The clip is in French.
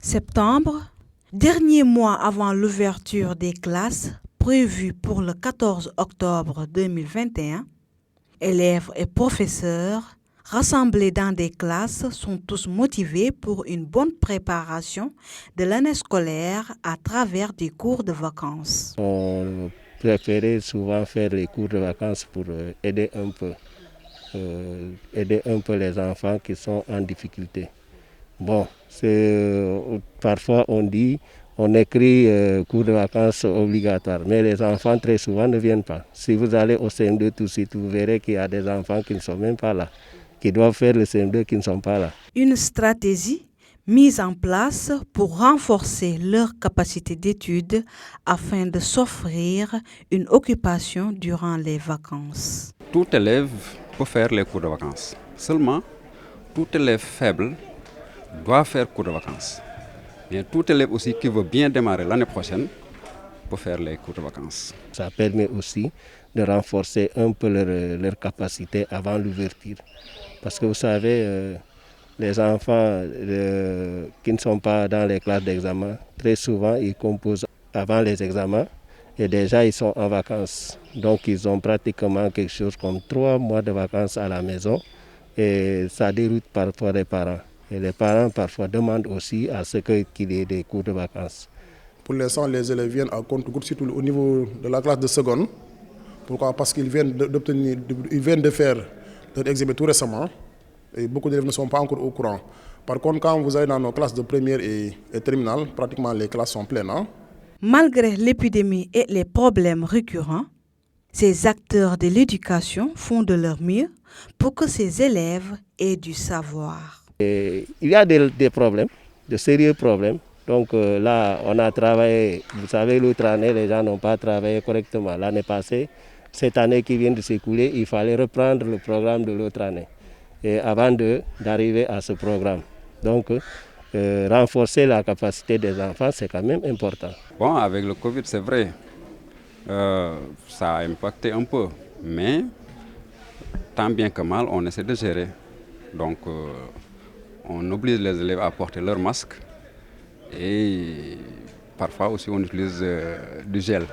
Septembre, dernier mois avant l'ouverture des classes prévue pour le 14 octobre 2021, élèves et professeurs rassemblés dans des classes sont tous motivés pour une bonne préparation de l'année scolaire à travers des cours de vacances. On préférait souvent faire les cours de vacances pour aider un peu les enfants qui sont en difficulté. Bon, parfois on écrit cours de vacances obligatoires, mais les enfants très souvent ne viennent pas. Si vous allez au CM2 tout de suite, vous verrez qu'il y a des enfants qui ne sont même pas là, qui doivent faire le CM2 qui ne sont pas là. Une stratégie mise en place pour renforcer leur capacité d'étude afin de s'offrir une occupation durant les vacances. Tout élève peut faire les cours de vacances. Seulement, tout élève faible doit faire cours de vacances. Et tout élève aussi qui veut bien démarrer l'année prochaine peut faire les cours de vacances. Ça permet aussi de renforcer un peu leur capacité avant l'ouverture. Parce que vous savez, les enfants qui ne sont pas dans les classes d'examen, très souvent ils composent avant les examens et déjà ils sont en vacances. Donc ils ont pratiquement quelque chose comme 3 mois de vacances à la maison et ça déroute parfois les parents. Et les parents parfois demandent aussi à ce qu'il y ait des cours de vacances. Pour l'instant, les élèves viennent à compte-gouttes, surtout au niveau de la classe de seconde. Pourquoi? Parce qu'ils viennent de faire leur examen tout récemment et beaucoup d'élèves ne sont pas encore au courant. Par contre, quand vous allez dans nos classes de première et terminale, pratiquement les classes sont pleines. Malgré l'épidémie et les problèmes récurrents, ces acteurs de l'éducation font de leur mieux pour que ces élèves aient du savoir. Et il y a des problèmes, de sérieux problèmes. Donc là, on a travaillé, vous savez, l'autre année, les gens n'ont pas travaillé correctement. L'année passée, cette année qui vient de s'écouler, il fallait reprendre le programme de l'autre année et avant d'arriver à ce programme. Donc, renforcer la capacité des enfants, c'est quand même important. Bon, avec le Covid, c'est vrai, ça a impacté un peu, mais tant bien que mal, on essaie de gérer. Donc, on oblige les élèves à porter leur masque et parfois aussi on utilise du gel.